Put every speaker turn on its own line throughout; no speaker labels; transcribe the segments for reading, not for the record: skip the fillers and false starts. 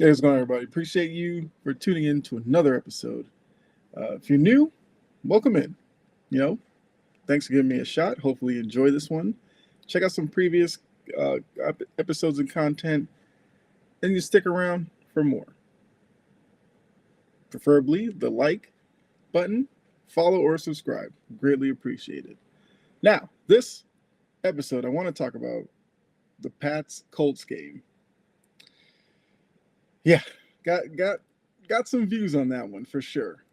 Hey, what's going on, everybody? Appreciate you for tuning in to another episode. If you're new, welcome in. You know, thanks for giving me a shot. Hopefully, you enjoy this one. Check out some previous episodes and content, and you stick around for more. Preferably the like button, follow, or subscribe. Greatly appreciated. Now, this episode, I want to talk about the Pats Colts game. Yeah, got some views on that one for sure.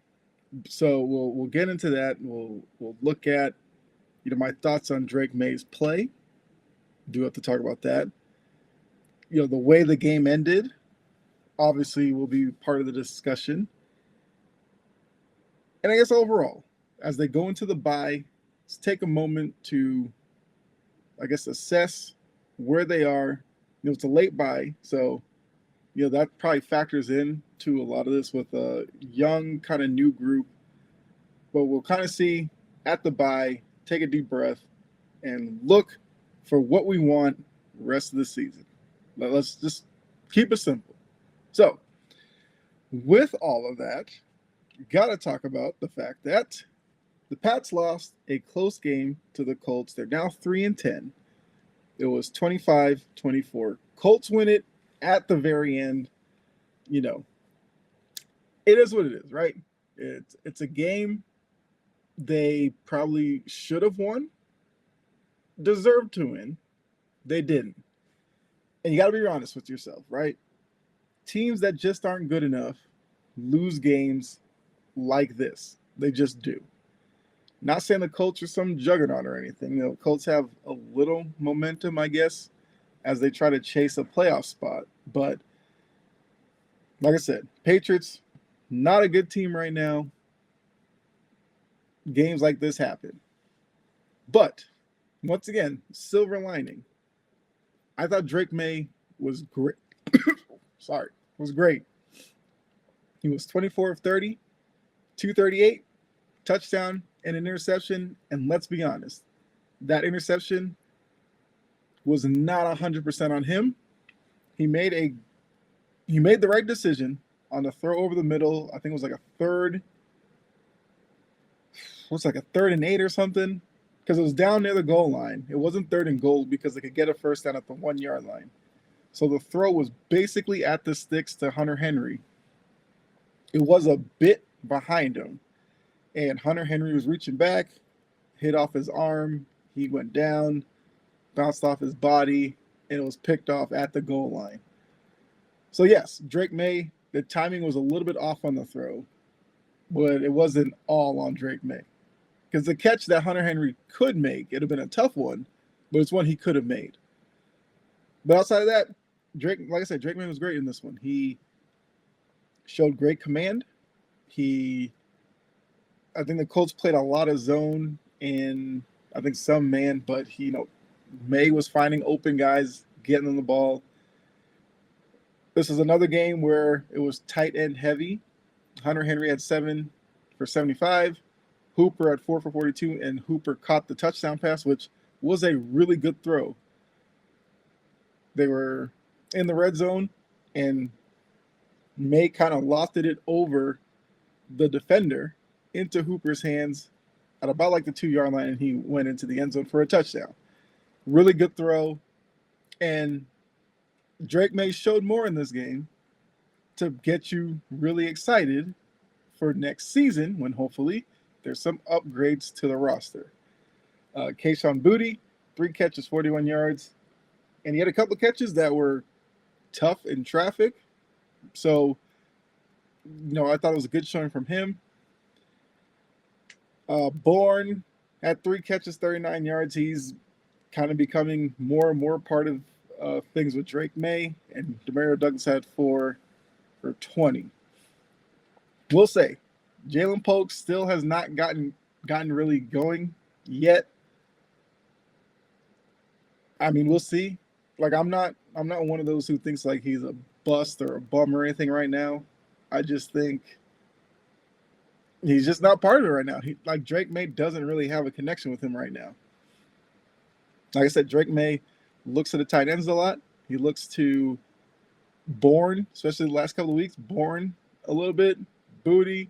So we'll get into that. We'll look at my thoughts on Drake Maye's play. Do have to talk about that. The way the game ended, obviously, will be part of the discussion. And I guess overall, as they go into the bye, let's take a moment to, I guess, assess where they are. It's a late bye, so that probably factors in to a lot of this with a young kind of new group. But we'll kind of see at the bye, take a deep breath, and look for what we want rest of the season. Let's just keep it simple. So, with all of that, got to talk about the fact that the Pats lost a close game to the Colts. They're now 3-10. It was 25-24. Colts win it at the very end. It is what it is, right? It's a game they probably should have won, deserved to win. They didn't. And you got to be honest with yourself, right? Teams that just aren't good enough lose games like this. They just do. Not saying the Colts are some juggernaut or anything. Colts have a little momentum, I guess, as they try to chase a playoff spot. But like I said, Patriots, not a good team right now. Games like this happen. But once again, silver lining. I thought Drake Maye was great. Was great. He was 24 of 30, 238, touchdown and an interception. And let's be honest, that interception was not 100% on him. He made the right decision on the throw over the middle. I think it was like a third and 8 or something, because it was down near the goal line. It wasn't third and goal because they could get a first down at the 1 yard line. So the throw was basically at the sticks to Hunter Henry. It was a bit behind him, and Hunter Henry was reaching back, hit off his arm. He went down, bounced off his body, and it was picked off at the goal line. So yes, Drake Maye, the timing was a little bit off on the throw, but it wasn't all on Drake Maye. Because the catch that Hunter Henry could make, it'd have been a tough one, but it's one he could have made. But outside of that, Drake Maye was great in this one. He showed great command. I think the Colts played a lot of zone and I think some man, but Maye was finding open guys, getting them the ball. This is another game where it was tight end heavy. Hunter Henry had 7 for 75. Hooper had 4 for 42, and Hooper caught the touchdown pass, which was a really good throw. They were in the red zone, and Maye kind of lofted it over the defender into Hooper's hands at about like the 2 yard line, and he went into the end zone for a touchdown. Really good throw. And Drake Maye showed more in this game to get you really excited for next season when hopefully there's some upgrades to the roster. Kayshon Boutte, 3 catches, 41 yards. And he had a couple of catches that were tough in traffic. So, I thought it was a good showing from him. Bourne had 3 catches, 39 yards. He's kind of becoming more and more part of things with Drake Maye. And Demario Douglas had 4 for 20. We'll say, Jalen Polk still has not gotten really going yet. I mean, we'll see. Like, I'm not one of those who thinks like he's a bust or a bum or anything right now. I just think he's just not part of it right now. Drake Maye doesn't really have a connection with him right now. Like I said, Drake Maye looks to the tight ends a lot. He looks to Bourne, especially the last couple of weeks, Bourne a little bit, Booty,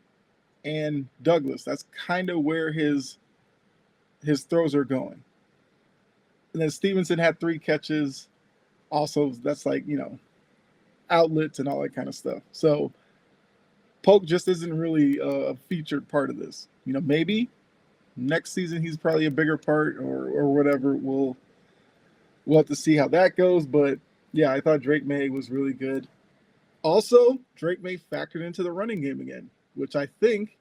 and Douglas. That's kind of where his throws are going. And then Stevenson had 3 catches. Also, that's like, outlets and all that kind of stuff. So Polk just isn't really a featured part of this. Maybe next season he's probably a bigger part or whatever. We'll have to see how that goes. But yeah, I thought Drake Maye was really good. Also, Drake Maye factored into the running game again, which I think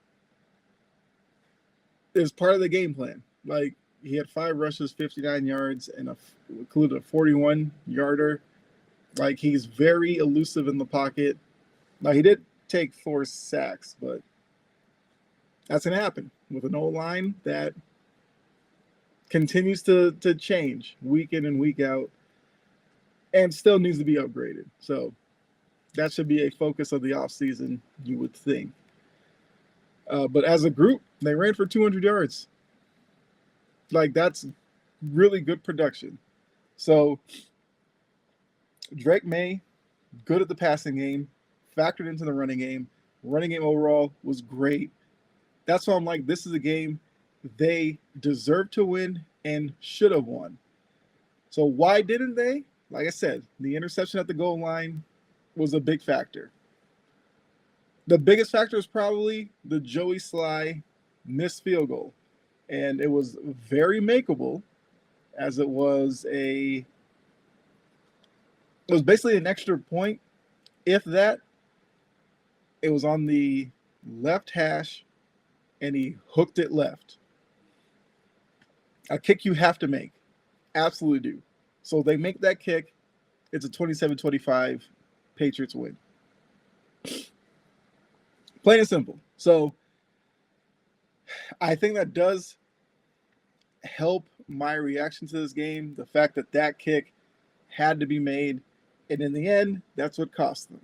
is part of the game plan. Like, he had 5 rushes, 59 yards, and included a 41-yarder. Like, he's very elusive in the pocket. Now, he did take 4 sacks, but that's going to happen with an O-line that continues to change week in and week out and still needs to be upgraded. So that should be a focus of the offseason, you would think. But as a group, they ran for 200 yards. Like, that's really good production. So Drake Maye, good at the passing game, factored into the running game. Running game overall was great. That's why I'm like, this is a game they deserve to win and should have won. So why didn't they? Like I said, the interception at the goal line was a big factor. The biggest factor is probably the Joey Sly missed field goal. And it was very makeable, as it was basically an extra point. If that, it was on the left hash, and he hooked it left. A kick you have to make. Absolutely do. So they make that kick. It's a 27-25 Patriots win. Plain and simple. So I think that does help my reaction to this game. The fact that that kick had to be made. And in the end, that's what cost them.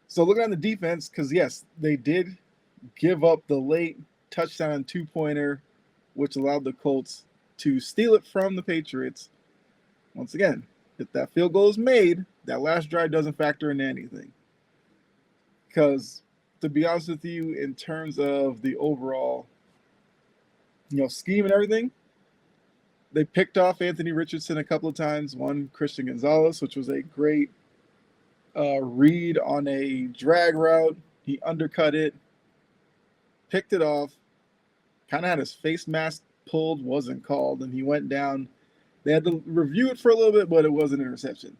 So looking at the defense, because yes, they did give up the late touchdown 2-pointer, which allowed the Colts to steal it from the Patriots. Once again, if that field goal is made, that last drive doesn't factor into anything. Because, to be honest with you, in terms of the overall, scheme and everything, they picked off Anthony Richardson a couple of times. One, Christian Gonzalez, which was a great read on a drag route. He undercut it, picked it off, kind of had his face mask pulled, wasn't called, and he went down. They had to review it for a little bit, but it was an interception.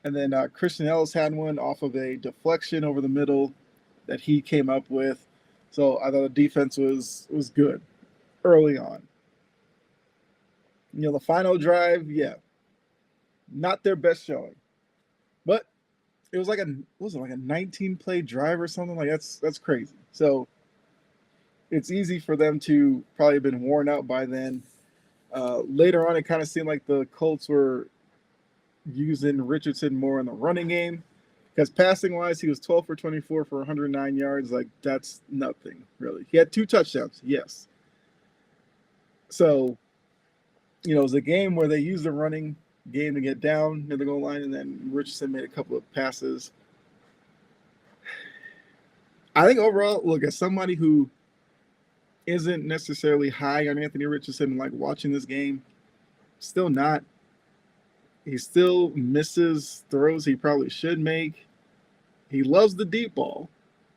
And then Christian Ellis had one off of a deflection over the middle that he came up with. So I thought the defense was good early on. The final drive, yeah, not their best showing. But it was like a 19-play drive or something? Like, that's crazy. So it's easy for them to probably have been worn out by then. Later on, it kind of seemed like the Colts were using Richardson more in the running game, because passing-wise, he was 12 for 24 for 109 yards. Like, that's nothing, really. He had 2 touchdowns, yes. So, it was a game where they used the running game to get down near the goal line, and then Richardson made a couple of passes. I think overall, look, as somebody who isn't necessarily high on Anthony Richardson, like watching this game, still not. He still misses throws he probably should make. He loves the deep ball,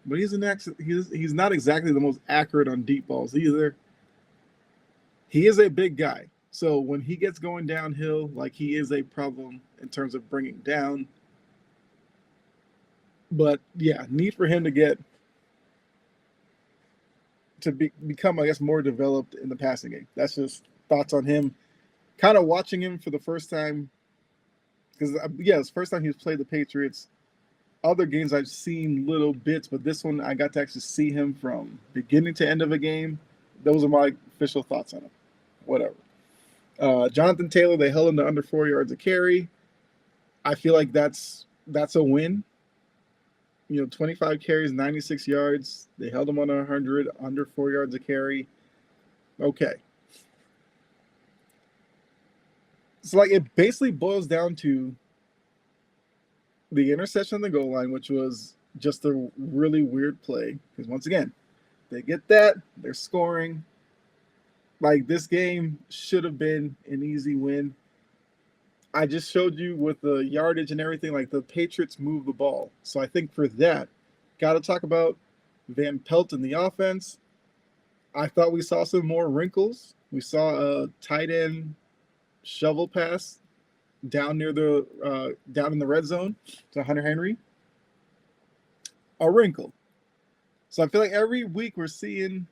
but he's not exactly the most accurate on deep balls either. He is a big guy. So when he gets going downhill, like, he is a problem in terms of bringing down. But yeah, need for him to become, I guess, more developed in the passing game. That's just thoughts on him. Kind of watching him for the first time, because it's the first time he's played the Patriots. Other games I've seen little bits, but this one I got to actually see him from beginning to end of a game. Those are my official thoughts on him. Whatever. Jonathan Taylor, they held him to under 4 yards a carry. I feel like that's a win. 25 carries, 96 yards. They held him on 100, under 4 yards a carry. Okay. So, like, it basically boils down to The interception on the goal line, which was just a really weird play, because once again, they get that, they're scoring. Like, this game should have been an easy win. I just showed you with the yardage and everything, like the Patriots move the ball. So I think for that, got to talk about Van Pelt in the offense. I thought we saw some more wrinkles. We saw a tight end shovel pass down near the down in the red zone to Hunter Henry. A wrinkle. So I feel like every week we're seeing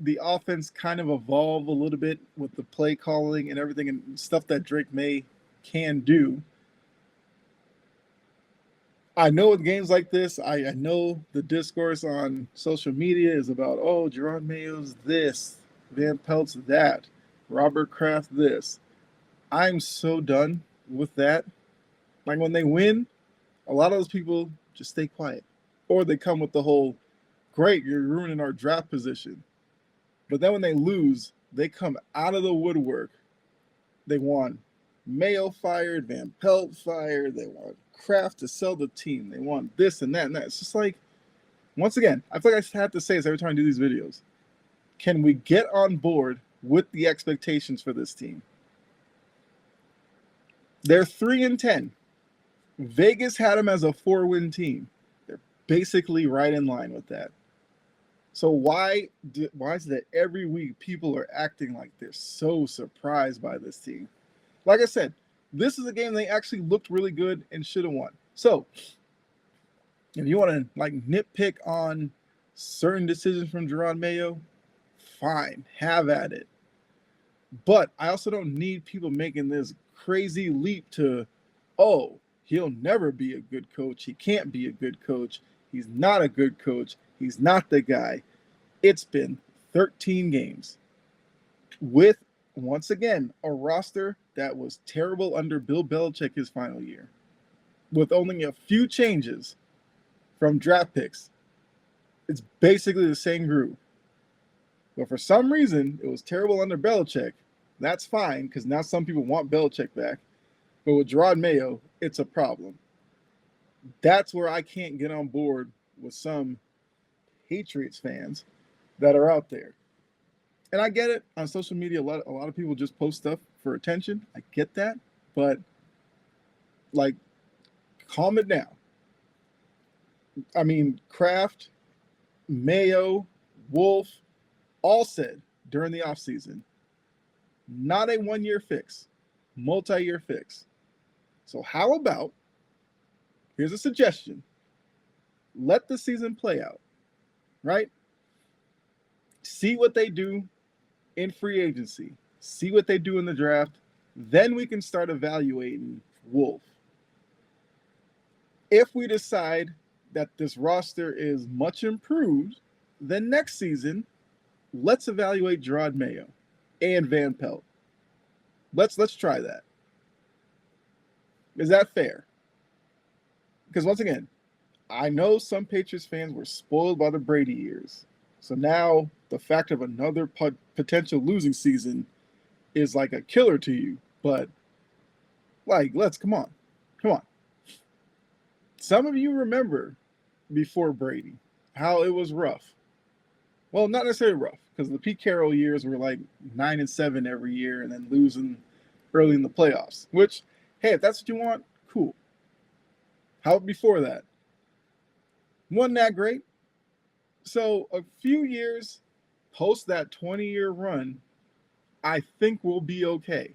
the offense kind of evolve a little bit with the play calling and everything and stuff that Drake Maye can do. I know with games like this, I know the discourse on social media is about, oh, Jerron Mayo's this, Van Pelt's that, Robert Kraft this. I'm so done with that. Like, when they win, a lot of those people just stay quiet. Or they come with the whole, great, you're ruining our draft position. But then when they lose, they come out of the woodwork. They want Mayo fired, Van Pelt fired, they want Kraft to sell the team, they want this and that and that. It's just like, once again, I feel like I have to say this every time I do these videos. Can we get on board with the expectations for this team? They're 3-10. Vegas had them as a 4-win team. They're basically right in line with that. So why is it that every week people are acting like they're so surprised by this team? Like I said, this is a game they actually looked really good and should have won. So if you want to like nitpick on certain decisions from Jerron Mayo, fine, have at it. But I also don't need people making this crazy leap to, oh, he'll never be a good coach. He can't be a good coach. He's not a good coach. He's not the guy. It's been 13 games with, once again, a roster that was terrible under Bill Belichick his final year, with only a few changes from draft picks. It's basically the same group. But for some reason, it was terrible under Belichick. That's fine, because now some people want Belichick back. But with Jerron Mayo, it's a problem. That's where I can't get on board with some Patriots fans that are out there. And I get it. On social media, a lot of people just post stuff for attention. I get that. But, like, calm it down. I mean, Kraft, Mayo, Wolf, all said during the offseason, not a one-year fix, multi-year fix. So how about, here's a suggestion, let the season play out, right? See what they do in free agency. See what they do in the draft. Then we can start evaluating Wolf. If we decide that this roster is much improved, then next season, let's evaluate Jerron Mayo and Van Pelt. Let's try that. Is that fair? Because once again, I know some Patriots fans were spoiled by the Brady years. So now the fact of another potential losing season is like a killer to you. But, like, come on. Some of you remember before Brady how it was rough. Well, not necessarily rough, because the Pete Carroll years were like 9-7 every year and then losing early in the playoffs, which, hey, if that's what you want, cool. How about before that? Wasn't that great? So a few years post that 20-year run, I think we'll be okay.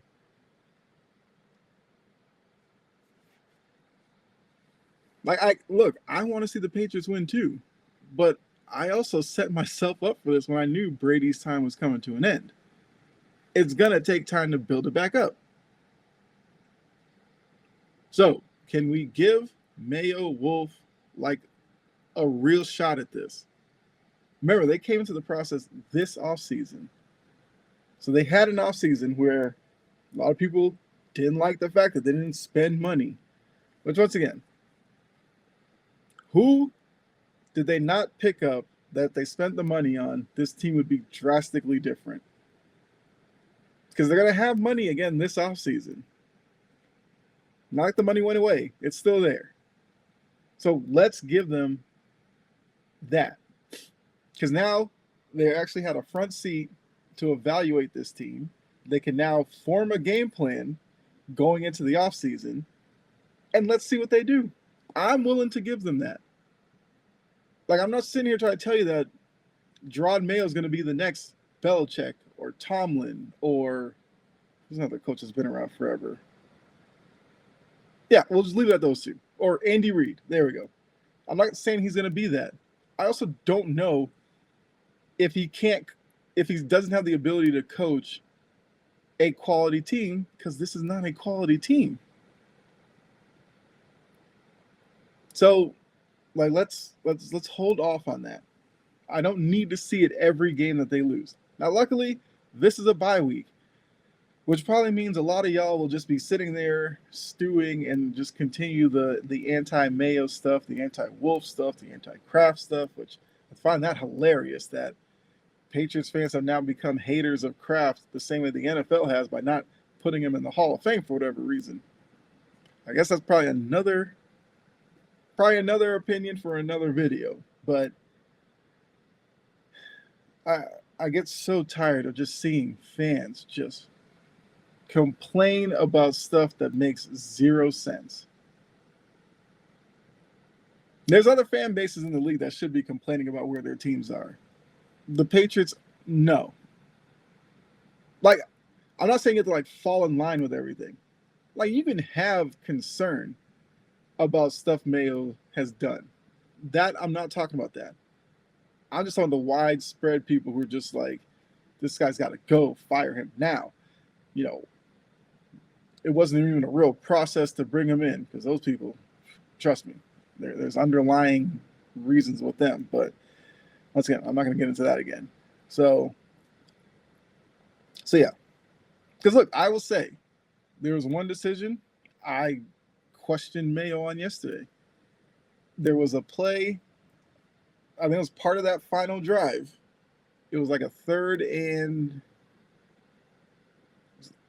Like, I want to see the Patriots win too, but I also set myself up for this when I knew Brady's time was coming to an end. It's going to take time to build it back up. So, can we give Mayo, Wolf, like, a real shot at this? Remember, they came into the process this offseason. So they had an offseason where a lot of people didn't like the fact that they didn't spend money. Which, once again, who did they not pick up that they spent the money on? This team would be drastically different. Because they're going to have money again this offseason. Not like the money went away. It's still there. So let's give them that. Because now they actually had a front seat to evaluate this team. They can now form a game plan going into the offseason, and let's see what they do. I'm willing to give them that. Like, I'm not sitting here trying to tell you that Drake Maye is going to be the next Belichick or Tomlin or who's another coach that's been around forever. Yeah, we'll just leave it at those two. Or Andy Reid. There we go. I'm not saying he's going to be that. I also don't know if he doesn't have the ability to coach a quality team, because this is not a quality team. So, like, let's hold off on that. I don't need to see it every game that they lose. Now, luckily, this is a bye week, which probably means a lot of y'all will just be sitting there stewing and just continue the anti-Mayo stuff, the anti-Wolf stuff, the anti-Kraft stuff, which I find that hilarious that Patriots fans have now become haters of Kraft the same way the NFL has by not putting him in the Hall of Fame for whatever reason. I guess that's probably another opinion for another video, but I get so tired of just seeing fans just complain about stuff that makes zero sense. There's other fan bases in the league that should be complaining about where their teams are. The Patriots, no. Like, I'm not saying you have to like fall in line with everything. Like, you can have concern about stuff Mayo has done. That, I'm not talking about that. I'm just on the widespread people who are just like, this guy's got to go, fire him now. You know, it wasn't even a real process to bring him in, because those people, trust me, there's underlying reasons with them. But once again, I'm not going to get into that again. So yeah. Because look, I will say, there was one decision I questioned Mayo on yesterday. There was a play, I think it was part of that final drive. It was like a third and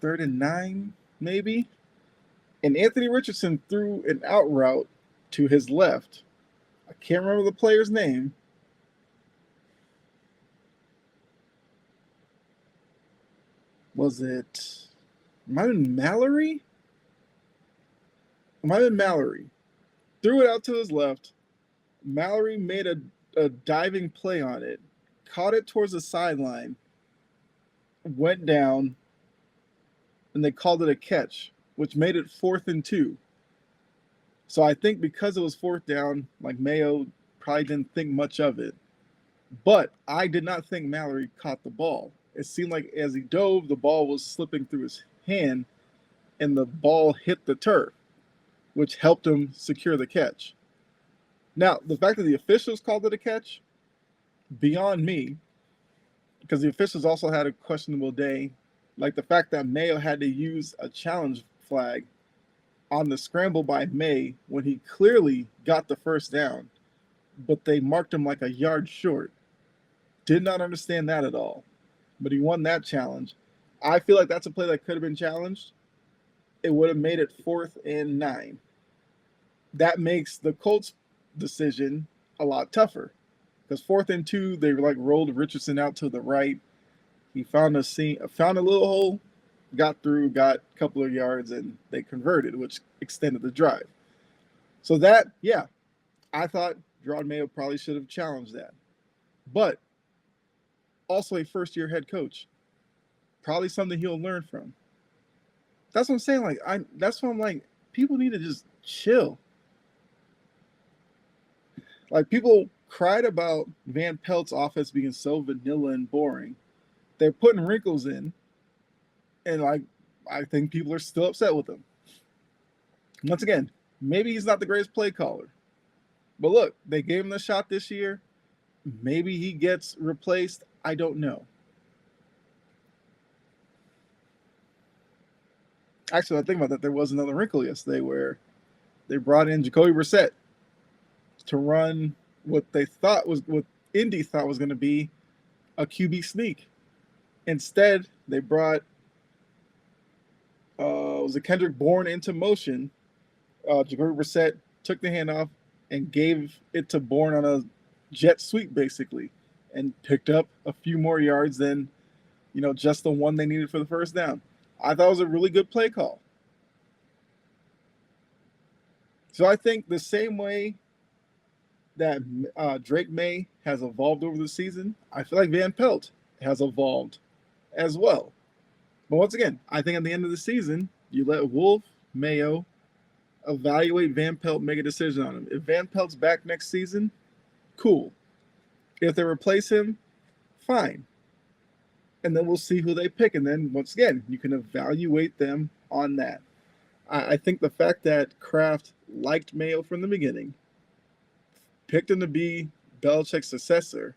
9, maybe. And Anthony Richardson threw an out route to his left. I can't remember the player's name. Was it might have been Mallory? It might have been Mallory. Threw it out to his left. Mallory made a diving play on it, caught it towards the sideline, went down, and they called it a catch, which made it 4th and 2. So I think because it was 4th down, like, Mayo probably didn't think much of it. But I did not think Mallory caught the ball. It seemed like as he dove, the ball was slipping through his hand, and the ball hit the turf, which helped him secure the catch. Now, the fact that the officials called it a catch, beyond me, because the officials also had a questionable day. Like, the fact that Mayo had to use a challenge flag on the scramble by Maye when he clearly got the first down, but they marked him like a yard short. Did not understand that at all. But he won that challenge. I feel like that's a play that could have been challenged. It would have made it 4th and 9. That makes the Colts decision a lot tougher, because 4th and 2, they like rolled Richardson out to the right. He found a little hole, got through, got a couple of yards, and they converted, which extended the drive. So that, yeah, I thought Drake Maye probably should have challenged that. But also a first-year head coach, probably something he'll learn from. That's what I'm saying. Like, that's why I'm like, people need to just chill. Like, people cried about Van Pelt's offense being so vanilla and boring. They're putting wrinkles in, and like, I think people are still upset with him. Once again, maybe he's not the greatest play caller, but look, they gave him the shot this year. Maybe he gets replaced. I don't know. Actually, I think about that. There was another wrinkle yesterday where they brought in Jacoby Brissett to run what Indy thought was going to be a QB sneak. Instead, they brought was it Kendrick Bourne into motion. Jacoby Brissett took the handoff, and gave it to Bourne on a jet sweep basically, and picked up a few more yards than just the one they needed for the first down. I thought it was a really good play call. So I think the same way that Drake Maye has evolved over the season, I feel like Van Pelt has evolved as well. But once again, I think at the end of the season, you let Wolf, Mayo evaluate Van Pelt, make a decision on him. If Van Pelt's back next season, cool. If they replace him, fine. And then we'll see who they pick. And then once again, you can evaluate them on that. I think the fact that Kraft liked Mayo from the beginning, picked him to be Belichick's successor,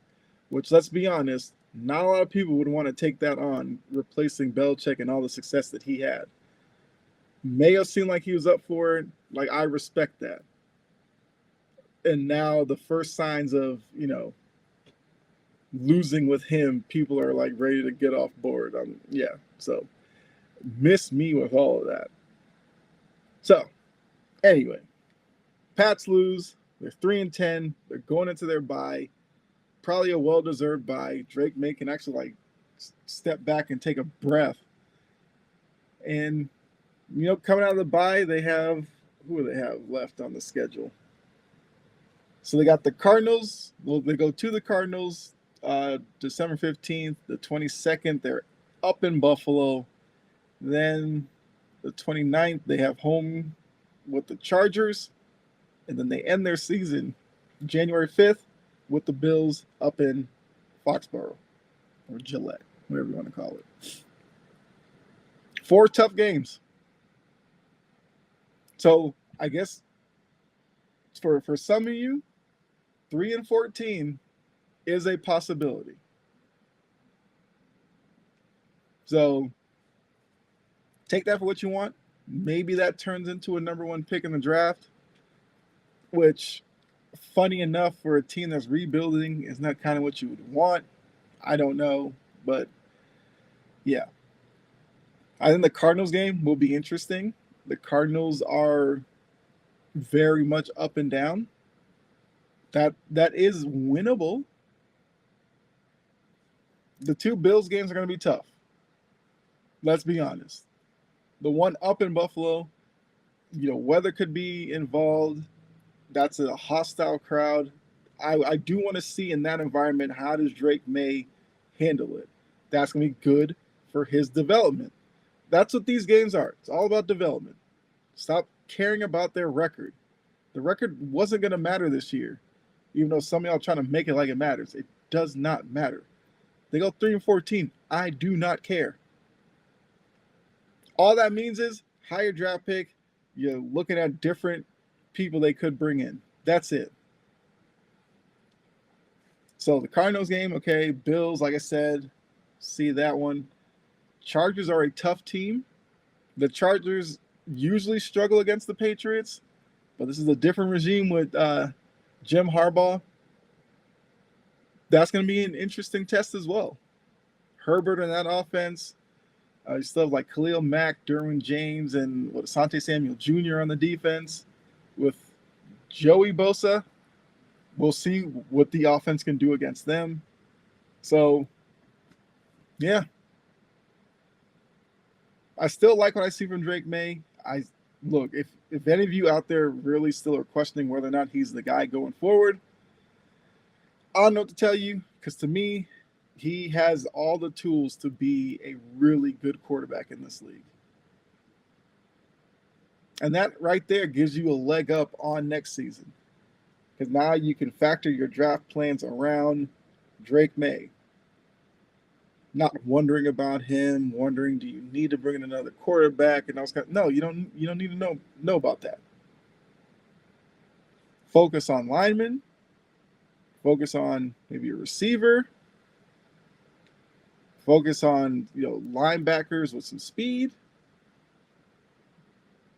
which, let's be honest, not a lot of people would want to take that on, replacing Belichick and all the success that he had. Mayo seemed like he was up for it. Like, I respect that. And now the first signs of, losing with him, people are like ready to get off board. So miss me with all of that. So anyway, Pats lose. They're 3-10. They're going into their bye. Probably a well-deserved bye. Drake Maye can actually step back and take a breath. And coming out of the bye, they have who do they have left on the schedule? So they got the Cardinals. Well, they go to the Cardinals December 15th. The 22nd, they're up in Buffalo. Then the 29th, they have home with the Chargers. And then they end their season January 5th with the Bills up in Foxborough or Gillette, whatever you want to call it. 4 tough games. So I guess for some of you, 3-14 is a possibility. So take that for what you want. Maybe that turns into a number 1 pick in the draft, which, funny enough, for a team that's rebuilding, is not kind of what you would want. I don't know, but yeah. I think the Cardinals game will be interesting. The Cardinals are very much up and down. That is winnable. The 2 Bills games are going to be tough. Let's be honest. The one up in Buffalo, weather could be involved. That's a hostile crowd. I do want to see in that environment, how does Drake Maye handle it? That's going to be good for his development. That's what these games are. It's all about development. Stop caring about their record. The record wasn't going to matter this year, even though some of y'all are trying to make it like it matters. It does not matter. They go 3-14. I do not care. All that means is higher draft pick. You're looking at different people they could bring in. That's it. So the Cardinals game, okay. Bills, like I said, see that one. Chargers are a tough team. The Chargers usually struggle against the Patriots, but this is a different regime with Jim Harbaugh. That's going to be an interesting test as well. Herbert in that offense. You still have like Khalil Mack, Derwin James, and Asante Samuel Jr. on the defense. With Joey Bosa, we'll see what the offense can do against them. So, yeah. I still like what I see from Drake Maye. Look, if any of you out there really still are questioning whether or not he's the guy going forward, I don't know what to tell you, because to me, he has all the tools to be a really good quarterback in this league. And that right there gives you a leg up on next season, because now you can factor your draft plans around Drake Maye. Not wondering about him, wondering, do you need to bring in another quarterback? And I was kind of, no, you don't need to know about that. Focus on linemen. Focus on maybe a receiver. Focus on linebackers with some speed.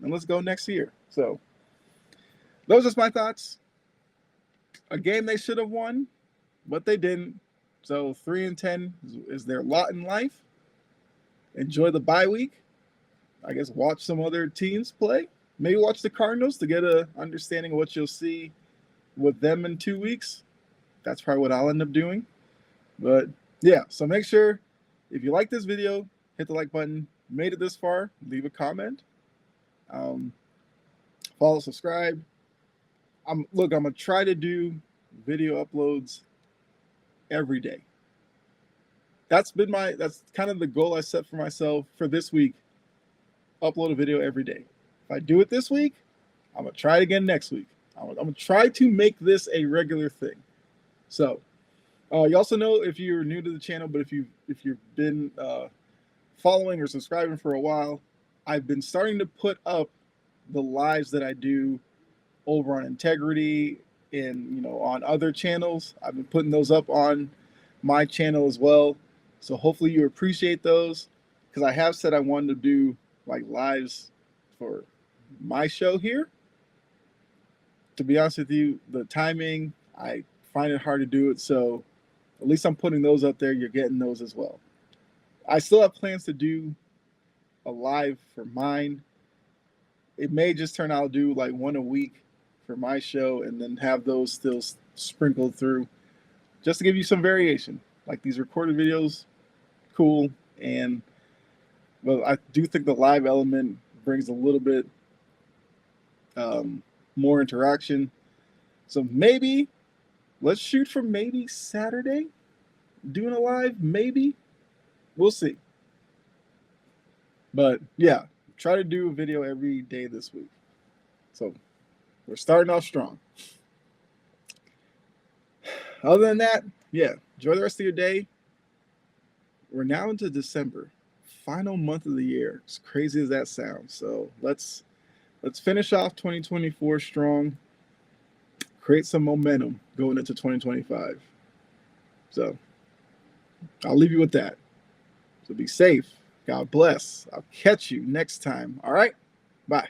And let's go next year. So those are my thoughts. A game they should have won, but they didn't. So 3-10 is their lot in life. Enjoy the bye week. I guess watch some other teams play. Maybe watch the Cardinals to get an understanding of what you'll see with them in 2 weeks. That's probably what I'll end up doing. But yeah, so make sure if you like this video, hit the like button. Made it this far, leave a comment. Follow, subscribe. I'm gonna try to do video uploads every day. That's kind of the goal I set for myself for this week. Upload a video every day. If I do it this week, I'm gonna try it again next week. I'm gonna try to make this a regular thing. So you also know, if you're new to the channel, but if you've been following or subscribing for a while, I've been starting to put up the lives that I do over on Integrity and on other channels. I've been putting those up on my channel as well. So hopefully you appreciate those, because I have said I wanted to do like lives for my show here. To be honest with you, the timing, I find it hard to do it. So at least I'm putting those up there. You're getting those as well. I still have plans to do a live for mine. It may just turn out to do like one a week for my show, and then have those still sprinkled through, just to give you some variation. Like these recorded videos, cool, but I do think the live element brings a little bit more interaction. So maybe let's shoot for maybe Saturday, doing a live, maybe. We'll see. But yeah, try to do a video every day this week. So we're starting off strong. Other than that, yeah, enjoy the rest of your day. We're now into December, final month of the year. As crazy as that sounds. So let's finish off 2024 strong. Create some momentum going into 2025. So I'll leave you with that. So be safe. God bless. I'll catch you next time. All right? Bye.